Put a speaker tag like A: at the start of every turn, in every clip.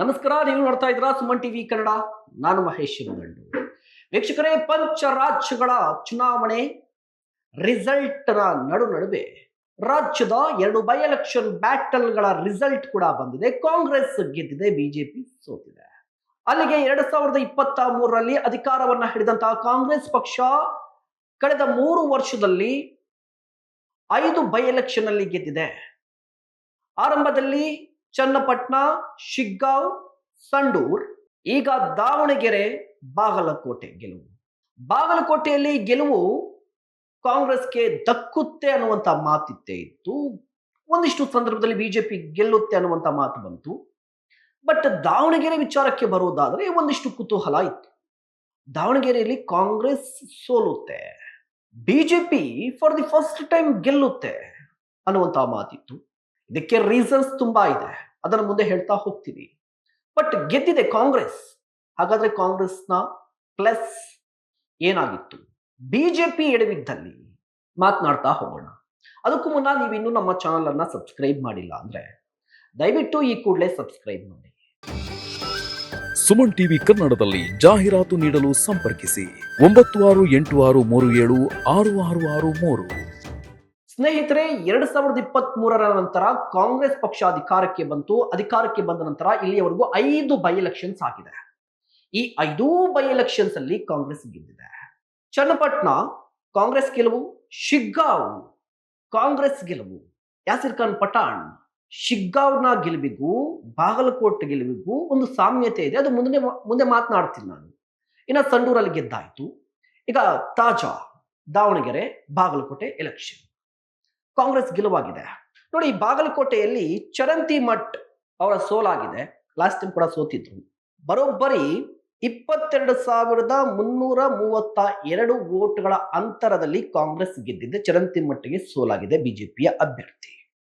A: ನಮಸ್ಕಾರ, ನೀವು ನೋಡ್ತಾ ಇದ್ದೀರಾ ಸುಮನ್ ಟಿವಿ ಕನ್ನಡ. ನಾನು ಮಹೇಶ್ ಶಿವಗಂಡು. ವೀಕ್ಷಕರೇ, ಪಂಚ ರಾಜ್ಯಗಳ ಚುನಾವಣೆ ರಿಸಲ್ಟ್ ನಡುವೆ ರಾಜ್ಯದ ಎರಡು ಬೈ ಎಲೆಕ್ಷನ್ ಬ್ಯಾಟಲ್ಗಳ ರಿಸಲ್ಟ್ ಕೂಡ ಬಂದಿದೆ. ಕಾಂಗ್ರೆಸ್ ಗೆದ್ದಿದೆ, ಬಿಜೆಪಿ ಸೋತಿದೆ. ಅಲ್ಲಿಗೆ 2023ರಲ್ಲಿ ಅಧಿಕಾರವನ್ನ ಹಿಡಿದಂತಹ ಕಾಂಗ್ರೆಸ್ ಪಕ್ಷ ಕಳೆದ 3 ವರ್ಷದಲ್ಲಿ 5 ಬೈ ಎಲೆಕ್ಷನ್ ಅಲ್ಲಿ ಗೆದ್ದಿದೆ. ಆರಂಭದಲ್ಲಿ ಚನ್ನಪಟ್ಟಣ, ಶಿಗ್ಗಾಂವ್, ಸಂಡೂರ್, ಈಗ ದಾವಣಗೆರೆ, ಬಾಗಲಕೋಟೆ ಗೆಲುವು. ಬಾಗಲಕೋಟೆಯಲ್ಲಿ ಗೆಲುವು ಕಾಂಗ್ರೆಸ್ಗೆ ದಕ್ಕುತ್ತೆ ಅನ್ನುವಂತ ಮಾತಿತ್ತೆ ಇತ್ತು. ಒಂದಿಷ್ಟು ಸಂದರ್ಭದಲ್ಲಿ ಬಿಜೆಪಿ ಗೆಲ್ಲುತ್ತೆ ಅನ್ನುವಂತ ಮಾತು ಬಂತು. ಬಟ್ ದಾವಣಗೆರೆ ವಿಚಾರಕ್ಕೆ ಬರುವುದಾದರೆ ಒಂದಿಷ್ಟು ಕುತೂಹಲ ಇತ್ತು. ದಾವಣಗೆರೆಯಲ್ಲಿ ಕಾಂಗ್ರೆಸ್ ಸೋಲುತ್ತೆ, BJP for the first time ಗೆಲ್ಲುತ್ತೆ ಅನ್ನುವಂತ ಮಾತಿತ್ತು. ಇದಕ್ಕೆ ರೀಸನ್ಸ್ ತುಂಬಾ ಇದೆ, ಅದನ್ನು ಮುಂದೆ ಹೇಳ್ತಾ ಹೋಗ್ತೀನಿ. ಬಟ್ ಗೆದ್ದಿದೆ ಕಾಂಗ್ರೆಸ್. ಹಾಗಾದ್ರೆ ಕಾಂಗ್ರೆಸ್ನ ಪ್ಲಸ್ ಏನಾಗಿತ್ತು, ಬಿಜೆಪಿ ಎಡವಿದ್ದಲ್ಲಿ ಮಾತನಾಡ್ತಾ ಹೋಗೋಣ. ಅದಕ್ಕೂ ಮುನ್ನ ನೀವು ಇನ್ನೂ ನಮ್ಮ ಚಾನಲ್ ಅನ್ನ ಸಬ್ಸ್ಕ್ರೈಬ್ ಮಾಡಿಲ್ಲ ಅಂದ್ರೆ ದಯವಿಟ್ಟು ಈ ಕೂಡಲೇ ಸಬ್ಸ್ಕ್ರೈಬ್ ಮಾಡಿ.
B: ಸುಮನ್ ಟಿವಿ ಕನ್ನಡದಲ್ಲಿ ಜಾಹೀರಾತು ನೀಡಲು ಸಂಪರ್ಕಿಸಿ 9686376663.
A: ಸ್ನೇಹಿತರೆ, 2023ರ ನಂತರ ಕಾಂಗ್ರೆಸ್ ಪಕ್ಷ ಅಧಿಕಾರಕ್ಕೆ ಬಂತು. ಅಧಿಕಾರಕ್ಕೆ ಬಂದ ನಂತರ ಇಲ್ಲಿಯವರೆಗೂ 5 ಬೈ ಎಲೆಕ್ಷನ್ಸ್ ಆಗಿದೆ. ಈ 5 ಬೈ ಎಲೆಕ್ಷನ್ಸ್ ಅಲ್ಲಿ ಕಾಂಗ್ರೆಸ್ ಗೆದ್ದಿದೆ. ಚನ್ನಪಟ್ಟಣ ಕಾಂಗ್ರೆಸ್ ಗೆಲುವು, ಶಿಗ್ಗಾಂವ್ ಕಾಂಗ್ರೆಸ್ ಗೆಲುವು. ಯಾಸಿರ್ ಖಾನ್ ಪಠಾಣ್ ಶಿಗ್ಗಾಂವ್ನ ಗೆಲುವಿಗೂ ಬಾಗಲಕೋಟೆ ಗೆಲುವಿಗೂ ಒಂದು ಸಾಮ್ಯತೆ ಇದೆ, ಅದು ಮುಂದೆ ಮಾತನಾಡ್ತೀನಿ ನಾನು. ಇನ್ನು ಸಂಡೂರಲ್ಲಿ ಗೆದ್ದಾಯ್ತು. ಈಗ ತಾಜಾ ದಾವಣಗೆರೆ, ಬಾಗಲಕೋಟೆ ಎಲೆಕ್ಷನ್ ಕಾಂಗ್ರೆಸ್ ಗೆಲುವಾಗಿದೆ. ನೋಡಿ, ಬಾಗಲಕೋಟೆಯಲ್ಲಿ ಚರಂತಿ ಮಠ್ ಅವರ ಸೋಲಾಗಿದೆ. ಲಾಸ್ಟ್ ಟೈಮ್ ಕೂಡ ಸೋತಿದ್ರು. ಬರೋಬ್ಬರಿ 22,332 ವೋಟ್ಗಳ ಅಂತರದಲ್ಲಿ ಕಾಂಗ್ರೆಸ್ ಗೆದ್ದಿದೆ. ಚರಂತಿ ಮಟ್ಟಿಗೆ ಸೋಲಾಗಿದೆ ಬಿಜೆಪಿಯ ಅಭ್ಯರ್ಥಿ.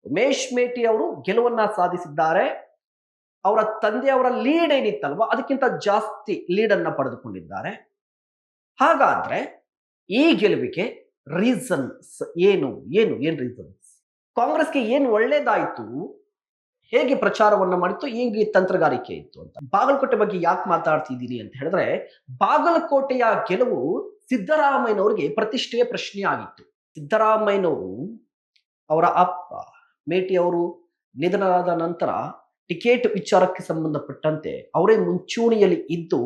A: ಉಮೇಶ್ ಮೇಟಿ ಅವರು ಗೆಲುವನ್ನ ಸಾಧಿಸಿದ್ದಾರೆ. ಅವರ ತಂದೆಯವರ ಲೀಡ್ ಏನಿತ್ತಲ್ವಾ, ಅದಕ್ಕಿಂತ ಜಾಸ್ತಿ ಲೀಡ್ ಅನ್ನ ಪಡೆದುಕೊಂಡಿದ್ದಾರೆ. ಹಾಗಾದ್ರೆ ಈ ಗೆಲುವಿಗೆ ರೀಸನ್ಸ್ ಏನು ರೀಸನ್ಸ್? ಕಾಂಗ್ರೆಸ್ಗೆ ಏನು ಒಳ್ಳೇದಾಯ್ತು, ಹೇಗೆ ಪ್ರಚಾರವನ್ನ ಮಾಡಿತ್ತು, ಹೇಗೆ ತಂತ್ರಗಾರಿಕೆ ಇತ್ತು ಅಂತ. ಬಾಗಲಕೋಟೆ ಬಗ್ಗೆ ಯಾಕೆ ಮಾತಾಡ್ತಿದ್ದೀನಿ ಅಂತ ಹೇಳಿದ್ರೆ, ಬಾಗಲಕೋಟೆಯ ಗೆಲುವು ಸಿದ್ದರಾಮಯ್ಯನವರಿಗೆ ಪ್ರತಿಷ್ಠೆಯ ಪ್ರಶ್ನೆ ಆಗಿತ್ತು. ಸಿದ್ದರಾಮಯ್ಯನವರು ಅವರ ಅಪ್ಪ ಮೇಟಿ ಅವರು ನಿಧನರಾದ ನಂತರ ಟಿಕೆಟ್ ವಿಚಾರಕ್ಕೆ ಸಂಬಂಧಪಟ್ಟಂತೆ ಅವರೇ ಮುಂಚೂಣಿಯಲ್ಲಿ ಇದ್ದು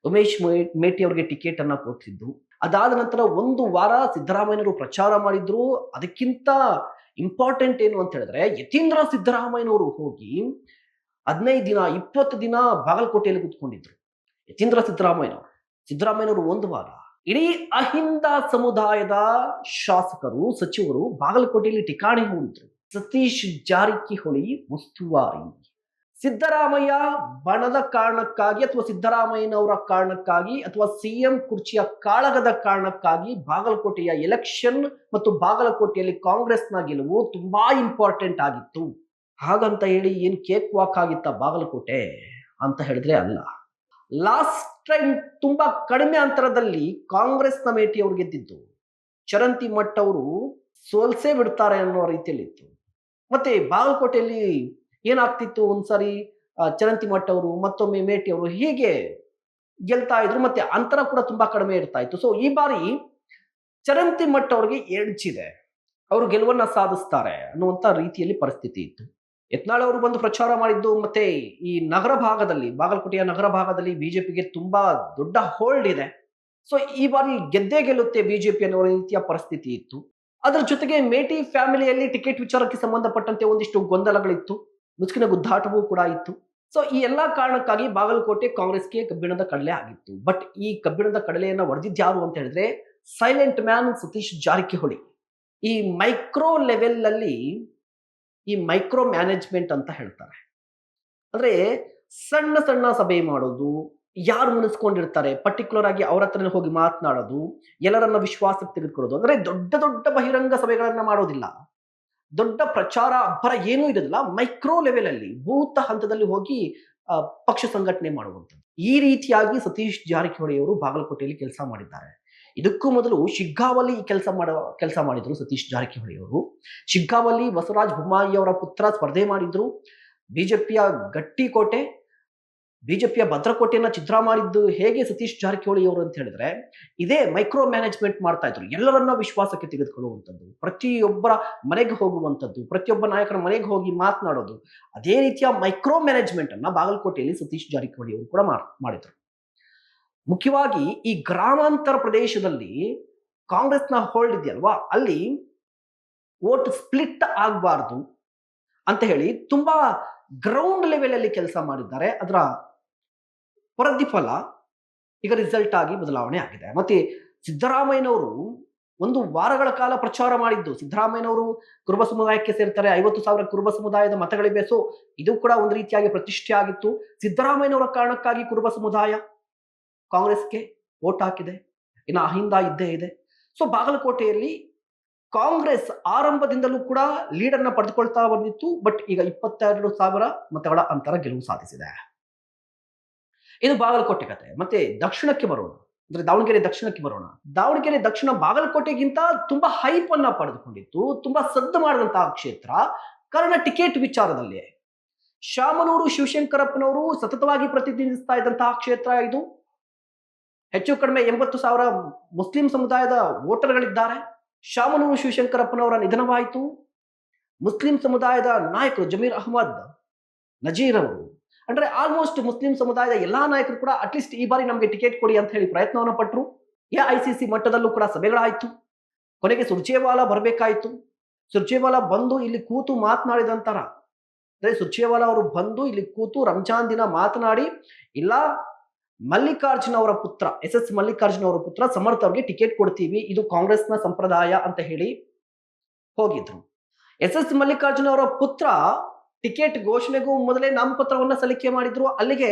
A: ಉಮೇಶ್ ಮೇಟಿ ಅವರಿಗೆ ಟಿಕೆಟ್ ಅನ್ನ ಕೊಟ್ಟಿದ್ದು. ಅದಾದ ನಂತರ 1 ವಾರ ಸಿದ್ದರಾಮಯ್ಯನವರು ಪ್ರಚಾರ ಮಾಡಿದ್ರು. ಅದಕ್ಕಿಂತ ಇಂಪಾರ್ಟೆಂಟ್ ಏನು ಅಂತ ಹೇಳಿದ್ರೆ, ಯತೀಂದ್ರ ಸಿದ್ದರಾಮಯ್ಯನವರು ಹೋಗಿ 15 ದಿನ 20 ದಿನ ಬಾಗಲಕೋಟೆಯಲ್ಲಿ ಕೂತ್ಕೊಂಡಿದ್ರು. ಯತೀಂದ್ರ ಸಿದ್ದರಾಮಯ್ಯನವರು 1 ವಾರ. ಇಡೀ ಅಹಿಂದ ಸಮುದಾಯದ ಶಾಸಕರು, ಸಚಿವರು ಬಾಗಲಕೋಟೆಯಲ್ಲಿ ಠಿಕಾಣಿ ಹೂಡಿದ್ರು. ಸತೀಶ್ ಜಾರಕಿಹೊಳಿ ಉಸ್ತುವಾರಿ. ಸಿದ್ದರಾಮಯ್ಯ ಬಣದ ಕಾರಣಕ್ಕಾಗಿ ಅಥವಾ ಸಿದ್ದರಾಮಯ್ಯನವರ ಕಾರಣಕ್ಕಾಗಿ ಅಥವಾ ಸಿಎಂ ಕುರ್ಚಿಯ ಕಾಳಗದ ಕಾರಣಕ್ಕಾಗಿ ಬಾಗಲಕೋಟೆಯ ಎಲೆಕ್ಷನ್ ಮತ್ತು ಬಾಗಲಕೋಟೆಯಲ್ಲಿ ಕಾಂಗ್ರೆಸ್ನ ಗೆಲುವು ತುಂಬಾ ಇಂಪಾರ್ಟೆಂಟ್ ಆಗಿತ್ತು. ಹಾಗಂತ ಹೇಳಿ ಏನ್ ಕೇಕ್ ವಾಕ್ ಆಗಿತ್ತ ಬಾಗಲಕೋಟೆ ಅಂತ ಹೇಳಿದ್ರೆ ಅಲ್ಲ. ಲಾಸ್ಟ್ ಟೈಮ್ ತುಂಬಾ ಕಡಿಮೆ ಅಂತರದಲ್ಲಿ ಕಾಂಗ್ರೆಸ್ನ ಮೇಟಿ ಅವರು ಗೆದ್ದಿದ್ದು. ಚರಂತಿ ಮಠ್ ಅವರು ಸೋಲ್ಸೇ ಬಿಡ್ತಾರೆ ಅನ್ನೋ ರೀತಿಯಲ್ಲಿ ಇತ್ತು. ಮತ್ತೆ ಬಾಗಲಕೋಟೆಯಲ್ಲಿ ಏನಾಗ್ತಿತ್ತು, ಒಂದ್ಸರಿ ಚರಂತಿ ಮಠ್ ಅವರು, ಮತ್ತೊಮ್ಮೆ ಮೇಟಿ ಅವರು ಹೀಗೆ ಗೆಲ್ತಾ ಇದ್ರು. ಮತ್ತೆ ಅಂತರ ಕೂಡ ತುಂಬಾ ಕಡಿಮೆ ಇರ್ತಾ ಇತ್ತು. ಸೊ ಈ ಬಾರಿ ಚರಂತಿ ಮಠ್ ಅವರಿಗೆ ಎಡ್ಜಿದೆ, ಅವರು ಗೆಲುವನ್ನ ಸಾಧಿಸ್ತಾರೆ ಅನ್ನುವಂತ ರೀತಿಯಲ್ಲಿ ಪರಿಸ್ಥಿತಿ ಇತ್ತು. ಯತ್ನಾಳ್ ಅವರು ಬಂದು ಪ್ರಚಾರ ಮಾಡಿದ್ದು, ಮತ್ತೆ ಈ ನಗರ ಭಾಗದಲ್ಲಿ, ಬಾಗಲಕೋಟೆಯ ನಗರ ಭಾಗದಲ್ಲಿ ಬಿಜೆಪಿಗೆ ತುಂಬಾ ದೊಡ್ಡ ಹೋಲ್ಡ್ ಇದೆ. ಸೊ ಈ ಬಾರಿ ಗೆದ್ದೇ ಗೆಲ್ಲುತ್ತೆ ಬಿಜೆಪಿ ಅನ್ನೋ ರೀತಿಯ ಪರಿಸ್ಥಿತಿ ಇತ್ತು. ಅದರ ಜೊತೆಗೆ ಮೇಟಿ ಫ್ಯಾಮಿಲಿಯಲ್ಲಿ ಟಿಕೆಟ್ ವಿಚಾರಕ್ಕೆ ಸಂಬಂಧಪಟ್ಟಂತೆ ಒಂದಿಷ್ಟು ಗೊಂದಲಗಳಿತ್ತು, ಮುಚ್ಚಿನ ಗುದ್ದಾಟವೂ ಕೂಡ ಇತ್ತು. ಸೊ ಈ ಎಲ್ಲಾ ಕಾರಣಕ್ಕಾಗಿ ಬಾಗಲಕೋಟೆ ಕಾಂಗ್ರೆಸ್ಗೆ ಕಬ್ಬಿಣದ ಕಡಲೆ ಆಗಿತ್ತು. ಬಟ್ ಈ ಕಬ್ಬಿಣದ ಕಡಲೆಯನ್ನ ಹೊಡೆದಿದ್ಯಾರು ಅಂತ ಹೇಳಿದ್ರೆ, ಸೈಲೆಂಟ್ ಮ್ಯಾನ್ ಸತೀಶ್ ಜಾರಕಿಹೊಳಿ. ಈ ಮೈಕ್ರೋ ಲೆವೆಲ್ ಅಲ್ಲಿ, ಈ ಮೈಕ್ರೋ ಮ್ಯಾನೇಜ್ಮೆಂಟ್ ಅಂತ ಹೇಳ್ತಾರೆ, ಅಂದ್ರೆ ಸಣ್ಣ ಸಣ್ಣ ಸಭೆ ಮಾಡೋದು, ಯಾರು ಮುನಿಸ್ಕೊಂಡಿರ್ತಾರೆ ಪರ್ಟಿಕ್ಯುಲರ್ ಆಗಿ ಅವ್ರ ಹತ್ರನೇ ಹೋಗಿ ಮಾತನಾಡೋದು, ಎಲ್ಲರನ್ನ ವಿಶ್ವಾಸಕ್ಕೆ ತೆಗೆದುಕೊಳ್ಳೋದು. ಅಂದ್ರೆ ದೊಡ್ಡ ದೊಡ್ಡ ಬಹಿರಂಗ ಸಭೆಗಳನ್ನ ಮಾಡೋದಿಲ್ಲ, ದೊಡ್ಡ ಪ್ರಚಾರ ಅಬ್ಬರ ಏನೂ ಇರೋದಿಲ್ಲ. ಮೈಕ್ರೋ ಲೆವೆಲ್ ಅಲ್ಲಿ, ಬೂತ್ ಹಂತದಲ್ಲಿ ಹೋಗಿ ಪಕ್ಷ ಸಂಘಟನೆ ಮಾಡುವಂಥದ್ದು. ಈ ರೀತಿಯಾಗಿ ಸತೀಶ್ ಜಾರಕಿಹೊಳಿ ಅವರು ಬಾಗಲಕೋಟೆಯಲ್ಲಿ ಕೆಲಸ ಮಾಡಿದ್ದಾರೆ. ಇದಕ್ಕೂ ಮೊದಲು ಶಿಗ್ಗಾಂವಲ್ಲಿ ಕೆಲಸ ಮಾಡಿದ್ರು ಸತೀಶ್ ಜಾರಕಿಹೊಳಿ ಅವರು. ಶಿಗ್ಗಾಂವಲ್ಲಿ ಬಸವರಾಜ ಬೊಮ್ಮಾಯಿ ಅವರ ಪುತ್ರ ಸ್ಪರ್ಧೆ ಮಾಡಿದ್ರು. ಬಿಜೆಪಿಯ ಗಟ್ಟಿ ಕೋಟೆ. ಬಿಜೆಪಿಯ ಭದ್ರಕೋಟೆಯನ್ನ ಛಿದ್ರ ಮಾಡಿದ್ದು ಹೇಗೆ ಸತೀಶ್ ಜಾರಕಿಹೊಳಿ ಅವರು ಅಂತ ಹೇಳಿದ್ರೆ, ಇದೇ ಮೈಕ್ರೋ ಮ್ಯಾನೇಜ್ಮೆಂಟ್ ಮಾಡ್ತಾ ಇದ್ರು. ಎಲ್ಲರನ್ನ ವಿಶ್ವಾಸಕ್ಕೆ ತೆಗೆದುಕೊಳ್ಳುವಂಥದ್ದು, ಪ್ರತಿಯೊಬ್ಬರ ಮನೆಗೆ ಹೋಗುವಂಥದ್ದು, ಪ್ರತಿಯೊಬ್ಬ ನಾಯಕರ ಮನೆಗೆ ಹೋಗಿ ಮಾತನಾಡೋದು. ಅದೇ ರೀತಿಯ ಮೈಕ್ರೋ ಮ್ಯಾನೇಜ್ಮೆಂಟ್ ಅನ್ನ ಬಾಗಲಕೋಟೆಯಲ್ಲಿ ಸತೀಶ್ ಜಾರಕಿಹೊಳಿ ಅವರು ಕೂಡ ಮಾಡಿದ್ರು. ಮುಖ್ಯವಾಗಿ ಈ ಗ್ರಾಮಾಂತರ ಪ್ರದೇಶದಲ್ಲಿ ಕಾಂಗ್ರೆಸ್ನ ಹೋಲ್ಡ್ ಇದೆಯಲ್ವಾ, ಅಲ್ಲಿ ವೋಟ್ ಸ್ಪ್ಲಿಟ್ ಆಗಬಾರ್ದು ಅಂತ ಹೇಳಿ ತುಂಬಾ ಗ್ರೌಂಡ್ ಲೆವೆಲ್ ಅಲ್ಲಿ ಕೆಲಸ ಮಾಡಿದ್ದಾರೆ. ಅದರ ಪ್ರತಿಫಲ ಈಗ ರಿಸಲ್ಟ್ ಆಗಿ ಬದಲಾವಣೆ ಆಗಿದೆ. ಮತ್ತೆ ಸಿದ್ದರಾಮಯ್ಯನವರು ಒಂದು ವಾರಗಳ ಕಾಲ ಪ್ರಚಾರ ಮಾಡಿದ್ದು, ಸಿದ್ದರಾಮಯ್ಯನವರು ಕುರುಬ ಸಮುದಾಯಕ್ಕೆ ಸೇರ್ತಾರೆ, 50,000 ಕುರುಬ ಸಮುದಾಯದ ಮತಗಳಿವೆ. ಸೊ ಇದು ಕೂಡ ಒಂದು ರೀತಿಯಾಗಿ ಪ್ರತಿಷ್ಠೆ ಆಗಿತ್ತು. ಸಿದ್ದರಾಮಯ್ಯನವರ ಕಾರಣಕ್ಕಾಗಿ ಕುರುಬ ಸಮುದಾಯ ಕಾಂಗ್ರೆಸ್ಗೆ ವೋಟ್ ಹಾಕಿದೆ, ಇನ್ನು ಅಹಿಂದ ಇದ್ದೇ ಇದೆ. ಸೊ ಬಾಗಲಕೋಟೆಯಲ್ಲಿ ಕಾಂಗ್ರೆಸ್ ಆರಂಭದಿಂದಲೂ ಕೂಡ ಲೀಡರ್ನ ಪಡೆದುಕೊಳ್ತಾ ಬಂದಿತ್ತು. ಬಟ್ ಈಗ 22,000 ಮತಗಳ ಅಂತರ ಗೆಲುವು ಸಾಧಿಸಿದೆ. ಇದು ಬಾಗಲಕೋಟೆ ಕತೆ. ಮತ್ತೆ ದಕ್ಷಿಣಕ್ಕೆ ಬರೋಣ, ಅಂದ್ರೆ ದಾವಣಗೆರೆ ದಕ್ಷಿಣಕ್ಕೆ ಬರೋಣ. ದಾವಣಗೆರೆ ದಕ್ಷಿಣ ಬಾಗಲಕೋಟೆಗಿಂತ ತುಂಬಾ ಹೈಪ್ ಅನ್ನ ಪಡೆದುಕೊಂಡಿತ್ತು, ತುಂಬಾ ಸದ್ದು ಮಾಡಿದಂತಹ ಕ್ಷೇತ್ರ. ಕಾರಣ ಟಿಕೆಟ್ ವಿಚಾರದಲ್ಲಿ ಶಾಮನೂರು ಶಿವಶಂಕರಪ್ಪನವರು ಸತತವಾಗಿ ಪ್ರತಿನಿಧಿಸ್ತಾ ಇದ್ದಂತಹ ಕ್ಷೇತ್ರ ಇದು. ಹೆಚ್ಚು ಕಡಿಮೆ 80,000 ಮುಸ್ಲಿಂ ಸಮುದಾಯದ ವೋಟರ್ಗಳಿದ್ದಾರೆ. ಶಾಮನೂರು ಶಿವಶಂಕರಪ್ಪನವರ ನಿಧನವಾಯಿತು. ಮುಸ್ಲಿಂ ಸಮುದಾಯದ ನಾಯಕರು ಜಮೀರ್ ಅಹಮದ್ ನಜೀರ್ ಅವರು, ಅಂದ್ರೆ ಆಲ್ಮೋಸ್ಟ್ ಮುಸ್ಲಿಂ ಸಮುದಾಯದ ಎಲ್ಲಾ ನಾಯಕರು ಕೂಡ ಅಟ್ಲೀಸ್ಟ್ ಈ ಬಾರಿ ನಮಗೆ ಟಿಕೆಟ್ ಕೊಡಿ ಅಂತ ಹೇಳಿ ಪ್ರಯತ್ನವನ್ನು ಪಟ್ಟರು. ಎಐಸಿಸಿ ಮಟ್ಟದಲ್ಲೂ ಕೂಡ ಸಭೆಗಳಾಯ್ತು. ಕೊನೆಗೆ ಸುರ್ಜೇವಾಲಾ ಬರಬೇಕಾಯಿತು. ಸುರ್ಜೇವಾಲಾ ಬಂದು ಇಲ್ಲಿ ಕೂತು ಮಾತನಾಡಿದ ನಂತರ, ಅಂದ್ರೆ ಸುರ್ಜೇವಾಲಾ ಅವರು ಬಂದು ಇಲ್ಲಿ ಕೂತು ರಂಜಾನ್ ದಿನ ಮಾತನಾಡಿ, ಇಲ್ಲ ಮಲ್ಲಿಕಾರ್ಜುನ್ ಅವರ ಪುತ್ರ SS ಮಲ್ಲಿಕಾರ್ಜುನ್ ಅವರ ಪುತ್ರ ಸಮರ್ಥ ಅವ್ರಿಗೆ ಟಿಕೆಟ್ ಕೊಡ್ತೀವಿ, ಇದು ಕಾಂಗ್ರೆಸ್ನ ಸಂಪ್ರದಾಯ ಅಂತ ಹೇಳಿ ಹೋಗಿದ್ರು. SS ಮಲ್ಲಿಕಾರ್ಜುನ್ ಅವರ ಪುತ್ರ ಟಿಕೆಟ್ ಘೋಷಣೆಗೂ ಮೊದಲೇ ನಾಮಪತ್ರವನ್ನ ಸಲ್ಲಿಕೆ ಮಾಡಿದ್ರು. ಅಲ್ಲಿಗೆ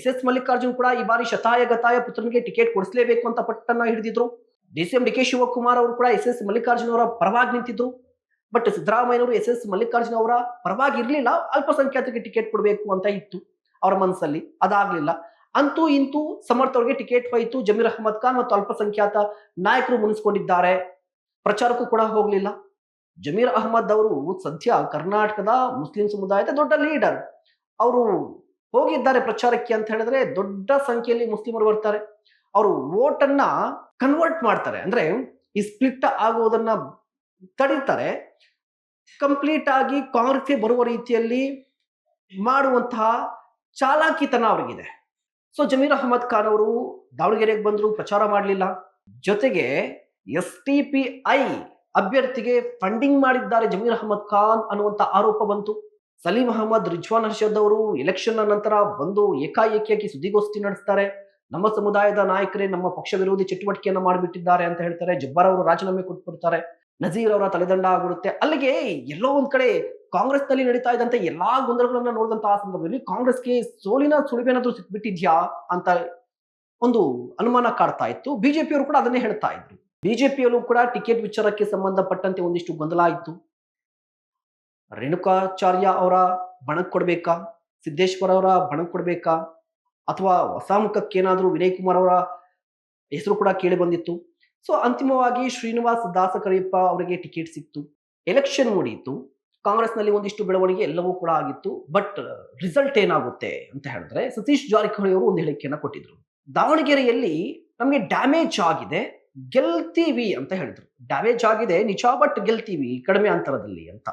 A: SS ಮಲ್ಲಿಕಾರ್ಜುನ್ ಕೂಡ ಈ ಬಾರಿ ಶತಾಯ ಗತಾಯ ಪುತ್ರನಿಗೆ ಟಿಕೆಟ್ ಕೊಡಿಸಲೇಬೇಕು ಅಂತ ಪಟ್ಟನ್ನ ಹಿಡಿದಿದ್ರು. DCM DK ಶಿವಕುಮಾರ್ ಅವರು ಕೂಡ SS ಮಲ್ಲಿಕಾರ್ಜುನ್ ಅವರ ಪರವಾಗಿ ನಿಂತಿದ್ರು. ಬಟ್ ಸಿದ್ದರಾಮಯ್ಯನವರು SS ಮಲ್ಲಿಕಾರ್ಜುನ್ ಅವರ ಪರವಾಗಿ ಇರ್ಲಿಲ್ಲ, ಅಲ್ಪಸಂಖ್ಯಾತರಿಗೆ ಟಿಕೆಟ್ ಕೊಡಬೇಕು ಅಂತ ಇತ್ತು ಅವರ ಮನಸ್ಸಲ್ಲಿ. ಅದಾಗ್ಲಿಲ್ಲ. ಅಂತೂ ಇಂತೂ ಸಮರ್ಥ ಅವರಿಗೆ ಟಿಕೆಟ್ ಹೋಯಿತು. ಜಮೀರ್ ಅಹಮದ್ ಖಾನ್ ಮತ್ತು ಅಲ್ಪಸಂಖ್ಯಾತ ನಾಯಕರು ಮುನಿಸ್ಕೊಂಡಿದ್ದಾರೆ. ಪ್ರಚಾರಕ್ಕೂ ಕೂಡ ಹೋಗಲಿಲ್ಲ. ಜಮೀರ್ ಅಹಮದ್ ಅವರು ಸದ್ಯ ಕರ್ನಾಟಕದ ಮುಸ್ಲಿಂ ಸಮುದಾಯದ ದೊಡ್ಡ ಲೀಡರ್. ಅವರು ಹೋಗಿದ್ದಾರೆ ಪ್ರಚಾರಕ್ಕೆ ಅಂತ ಹೇಳಿದ್ರೆ ದೊಡ್ಡ ಸಂಖ್ಯೆಯಲ್ಲಿ ಮುಸ್ಲಿಮರು ಬರ್ತಾರೆ. ಅವರು ವೋಟ್ ಅನ್ನ ಕನ್ವರ್ಟ್ ಮಾಡ್ತಾರೆ, ಅಂದ್ರೆ ಈ ಸ್ಪ್ಲಿಟ್ ಆಗುವುದನ್ನ ತಡೀತಾರೆ. ಕಂಪ್ಲೀಟ್ ಆಗಿ ಕಾಂಗ್ರೆಸ್ಗೆ ಬರುವ ರೀತಿಯಲ್ಲಿ ಮಾಡುವಂತಹ ಚಾಲಾಕಿತನ ಅವರಿಗಿದೆ. ಸೊ ಜಮೀರ್ ಅಹಮದ್ ಖಾನ್ ಅವರು ದಾವಣಗೆರೆಗೆ ಬಂದ್ರು, ಪ್ರಚಾರ ಮಾಡಲಿಲ್ಲ. ಜೊತೆಗೆ STPI ಅಭ್ಯರ್ಥಿಗೆ ಫಂಡಿಂಗ್ ಮಾಡಿದ್ದಾರೆ ಜಮೀರ್ ಅಹಮದ್ ಖಾನ್ ಅನ್ನುವಂತ ಆರೋಪ ಬಂತು. ಸಲೀಂ ಅಹಮದ್, ರಿಜ್ವಾನ್ ಅರ್ಷದ್ ಅವರು ಎಲೆಕ್ಷನ್ ನಂತರ ಬಂದು ಏಕಾಏಕಿಯಾಗಿ ಸುದ್ದಿಗೋಷ್ಠಿ ನಡೆಸ್ತಾರೆ. ನಮ್ಮ ಸಮುದಾಯದ ನಾಯಕರೇ ನಮ್ಮ ಪಕ್ಷ ವಿರೋಧಿ ಚಟುವಟಿಕೆಯನ್ನ ಮಾಡಿಬಿಟ್ಟಿದ್ದಾರೆ ಅಂತ ಹೇಳ್ತಾರೆ. ಜಬ್ಬಾರ್ ಅವರು ರಾಜೀನಾಮೆ ಕೊಟ್ಬಿಡ್ತಾರೆ. ನಜೀರ್ ಅವರ ತಲೆದಂಡ ಆಗ್ಬಿಡುತ್ತೆ. ಅಲ್ಲಿಗೆ ಎಲ್ಲೋ ಒಂದ್ ಕಡೆ ಕಾಂಗ್ರೆಸ್ ನಲ್ಲಿ ನಡೀತಾ ಇದ್ದಂತ ಎಲ್ಲಾ ಗೊಂದಲಗಳನ್ನ ನೋಡಿದಂತಹ ಸಂದರ್ಭದಲ್ಲಿ ಕಾಂಗ್ರೆಸ್ಗೆ ಸೋಲಿನ ಸುಳಿವೇನಾದ್ರೂ ಸಿಕ್ಬಿಟ್ಟಿದ್ಯಾ ಅಂತ ಒಂದು ಅನುಮಾನ ಕಾಡ್ತಾ ಇತ್ತು. ಬಿಜೆಪಿಯವರು ಕೂಡ ಅದನ್ನೇ ಹೇಳ್ತಾ ಇದ್ರು. ಬಿಜೆಪಿಯಲ್ಲೂ ಕೂಡ ಟಿಕೆಟ್ ವಿಚಾರಕ್ಕೆ ಸಂಬಂಧಪಟ್ಟಂತೆ ಒಂದಿಷ್ಟು ಗೊಂದಲ ಆಯಿತು. ರೇಣುಕಾಚಾರ್ಯ ಅವರ ಬಣಕ್ ಕೊಡ್ಬೇಕಾ, ಸಿದ್ದೇಶ್ವರ ಅವರ ಬಣಕ್ ಕೊಡ್ಬೇಕಾ, ಅಥವಾ ಹೊಸ ಮುಖಕ್ಕೇನಾದ್ರೂ ವಿನಯ್ ಕುಮಾರ್ ಅವರ ಹೆಸರು ಕೂಡ ಕೇಳಿ ಬಂದಿತ್ತು. ಸೊ ಅಂತಿಮವಾಗಿ ಶ್ರೀನಿವಾಸ್ ದಾಸಕರಿಯಪ್ಪ ಅವರಿಗೆ ಟಿಕೆಟ್ ಸಿಕ್ತು. ಎಲೆಕ್ಷನ್ ಮುಡಿಯಿತು. ಕಾಂಗ್ರೆಸ್ನಲ್ಲಿ ಒಂದಿಷ್ಟು ಬೆಳವಣಿಗೆ ಎಲ್ಲವೂ ಕೂಡ ಆಗಿತ್ತು. ಬಟ್ ರಿಸಲ್ಟ್ ಏನಾಗುತ್ತೆ ಅಂತ ಹೇಳಿದ್ರೆ, ಸತೀಶ್ ಜಾರಕಿಹೊಳಿ ಅವರು ಒಂದು ಹೇಳಿಕೆಯನ್ನ ಕೊಟ್ಟಿದ್ರು. ದಾವಣಗೆರೆಯಲ್ಲಿ ನಮಗೆ ಡ್ಯಾಮೇಜ್ ಆಗಿದೆ, ಗೆಲ್ತೀವಿ ಅಂತ ಹೇಳಿದ್ರು. ಡ್ಯಾಮೇಜ್ ಆಗಿದೆ ನಿಜ, ಬಟ್ ಗೆಲ್ತೀವಿ ಕಡಿಮೆ ಅಂತರದಲ್ಲಿ ಅಂತ.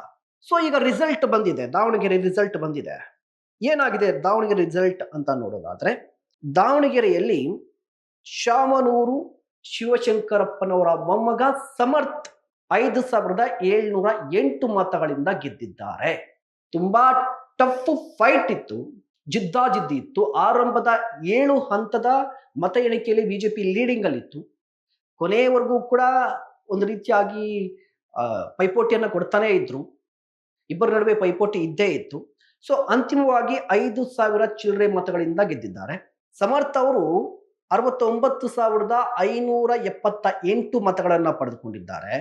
A: ಸೊ ಈಗ ರಿಸಲ್ಟ್ ಬಂದಿದೆ, ದಾವಣಗೆರೆ ರಿಸಲ್ಟ್ ಬಂದಿದೆ. ಏನಾಗಿದೆ ದಾವಣಗೆರೆ ರಿಸಲ್ಟ್ ಅಂತ ನೋಡೋದಾದ್ರೆ, ದಾವಣಗೆರೆಯಲ್ಲಿ ಶಾಮನೂರು ಶಿವಶಂಕರಪ್ಪನವರ ಮೊಮ್ಮಗ ಸಮರ್ಥ್ 5,708 ಮತಗಳಿಂದ ಗೆದ್ದಿದ್ದಾರೆ. ತುಂಬಾ ಟಫ್ ಫೈಟ್ ಇತ್ತು, ಜಿದ್ದಾಜಿದ್ದಿ ಇತ್ತು. ಆರಂಭದ 7 ಹಂತದ ಮತ ಎಣಿಕೆಯಲ್ಲಿ ಬಿಜೆಪಿ ಲೀಡಿಂಗ್ ಅಲ್ಲಿ ಇತ್ತು. ಕೊನೆಯವರೆಗೂ ಕೂಡ ಒಂದು ರೀತಿಯಾಗಿ ಪೈಪೋಟಿಯನ್ನ ಕೊಡ್ತಾನೆ ಇದ್ರು. ಇಬ್ಬರ ನಡುವೆ ಪೈಪೋಟಿ ಇದ್ದೇ ಇತ್ತು. ಸೊ ಅಂತಿಮವಾಗಿ 5,000 ಚಿಲ್ಲರೆ ಮತಗಳಿಂದ ಗೆದ್ದಿದ್ದಾರೆ. ಸಮರ್ಥ್ ಅವರು 69,578 ಮತಗಳನ್ನ ಪಡೆದುಕೊಂಡಿದ್ದಾರೆ.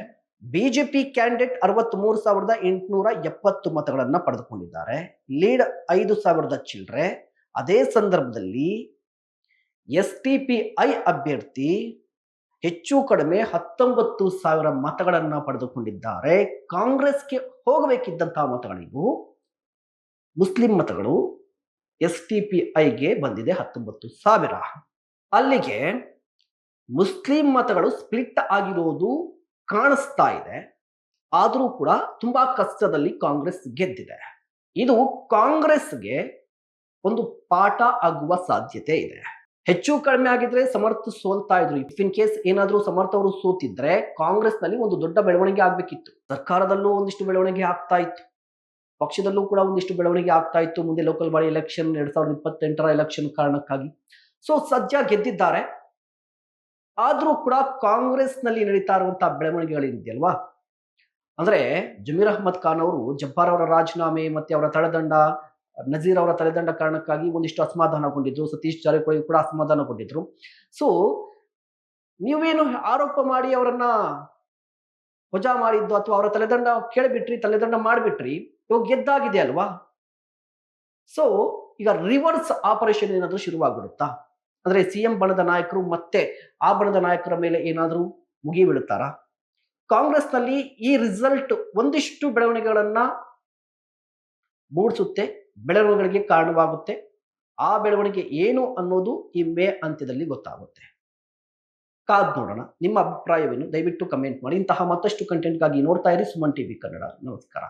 A: ಬಿಜೆಪಿ ಕ್ಯಾಂಡಿಡೇಟ್ 63,870 ಮತಗಳನ್ನ ಪಡೆದುಕೊಂಡಿದ್ದಾರೆ. ಲೀಡ್ 5,000 ಚಿಲ್ಲರೆ. ಅದೇ ಸಂದರ್ಭದಲ್ಲಿ STPI ಅಭ್ಯರ್ಥಿ ಹೆಚ್ಚು ಕಡಿಮೆ 19,000 ಮತಗಳನ್ನ ಪಡೆದುಕೊಂಡಿದ್ದಾರೆ. ಕಾಂಗ್ರೆಸ್ಗೆ ಹೋಗಬೇಕಿದ್ದಂತಹ ಮತಗಳಿಗೂ ಮುಸ್ಲಿಂ ಮತಗಳು STPIಗೆ ಬಂದಿದೆ 19,000. ಅಲ್ಲಿಗೆ ಮುಸ್ಲಿಂ ಮತಗಳು ಸ್ಪ್ಲಿಟ್ ಆಗಿರೋದು ಕಾಣಿಸ್ತಾ ಇದೆ. ಆದರೂ ಕೂಡ ತುಂಬಾ ಕಷ್ಟದಲ್ಲಿ ಕಾಂಗ್ರೆಸ್ ಗೆದ್ದಿದೆ. ಇದು ಕಾಂಗ್ರೆಸ್ಗೆ ಒಂದು ಪಾಠ ಆಗುವ ಸಾಧ್ಯತೆ ಇದೆ. ಹೆಚ್ಚು ಕಡಿಮೆ ಆಗಿದ್ರೆ ಸಮರ್ಥ ಸೋಲ್ತಾ ಇದ್ರು. ಇಫ್ ಇನ್ ಕೇಸ್ ಏನಾದ್ರೂ ಸಮರ್ಥ ಅವರು ಸೋತಿದ್ರೆ ಕಾಂಗ್ರೆಸ್ ನಲ್ಲಿ ಒಂದು ದೊಡ್ಡ ಬೆಳವಣಿಗೆ ಆಗ್ಬೇಕಿತ್ತು. ಸರ್ಕಾರದಲ್ಲೂ ಒಂದಿಷ್ಟು ಬೆಳವಣಿಗೆ ಆಗ್ತಾ ಇತ್ತು, ಪಕ್ಷದಲ್ಲೂ ಕೂಡ ಒಂದಿಷ್ಟು ಬೆಳವಣಿಗೆ ಆಗ್ತಾ ಇತ್ತು. ಮುಂದೆ ಲೋಕಲ್ ಬಾಡಿ ಎಲೆಕ್ಷನ್ 2028 ಎಲೆಕ್ಷನ್ ಕಾರಣಕ್ಕಾಗಿ ಸದ್ಯ ಗೆದ್ದಿದ್ದಾರೆ. ಆದ್ರೂ ಕೂಡ ಕಾಂಗ್ರೆಸ್ ನಲ್ಲಿ ನಡೀತಾ ಇರುವಂತಹ ಬೆಳವಣಿಗೆಗಳಿದೆಯಲ್ವಾ, ಅಂದ್ರೆ ಜಮೀರ್ ಅಹ್ಮದ್ ಖಾನ್ ಅವರು ಜಬ್ಬಾರ್ ಅವರ ರಾಜೀನಾಮೆ ಮತ್ತೆ ಅವರ ತಳೆದಂಡ, ನಜೀರ್ ಅವರ ತಲೆದಂಡ ಕಾರಣಕ್ಕಾಗಿ ಒಂದಿಷ್ಟು ಅಸಮಾಧಾನಗೊಂಡಿದ್ರು. ಸತೀಶ್ ಜಾರಕಿಹೊಳಿ ಕೂಡ ಅಸಮಾಧಾನಗೊಂಡಿದ್ರು. ಸೊ ನೀವೇನು ಆರೋಪ ಮಾಡಿ ಅವರನ್ನ ವಜಾ ಮಾಡಿದ್ದು ಅಥವಾ ಅವರ ತಲೆದಂಡ ಕೇಳಿಬಿಟ್ರಿ, ತಲೆದಂಡ ಮಾಡಿಬಿಟ್ರಿ, ಇವಾಗ ಗೆದ್ದಾಗಿದೆ ಅಲ್ವಾ. ಸೊ ಈಗ ರಿವರ್ಸ್ ಆಪರೇಷನ್ ಏನಾದ್ರೂ ಶುರುವಾಗ್ಬಿಡುತ್ತಾ? ಅಂದ್ರೆ ಸಿಎಂ ಬಣದ ನಾಯಕರು ಮತ್ತೆ ಆ ಬಣದ ನಾಯಕರ ಮೇಲೆ ಏನಾದ್ರೂ ಮುಗಿ ಬೀಳುತ್ತಾರಾ? ಕಾಂಗ್ರೆಸ್ ನಲ್ಲಿ ಈ ರಿಸಲ್ಟ್ ಒಂದಿಷ್ಟು ಬೆಳವಣಿಗೆಗಳನ್ನ ಮೂಡಿಸುತ್ತೆ, ಬೆಳವಣಿಗೆಗಳಿಗೆ ಕಾರಣವಾಗುತ್ತೆ. ಆ ಬೆಳವಣಿಗೆ ಏನು ಅನ್ನೋದು ಈ ಮೇ ಅಂತ್ಯದಲ್ಲಿ ಗೊತ್ತಾಗುತ್ತೆ. ಕಾದ್ ನೋಡೋಣ. ನಿಮ್ಮ ಅಭಿಪ್ರಾಯವೇನು? ದಯವಿಟ್ಟು ಕಮೆಂಟ್ ಮಾಡಿ. ಇಂತಹ ಮತ್ತಷ್ಟು ಕಂಟೆಂಟ್ಗಾಗಿ ನೋಡ್ತಾ ಇರಿ ಸುಮನ್ ಟಿವಿ ಕನ್ನಡ. ನಮಸ್ಕಾರ.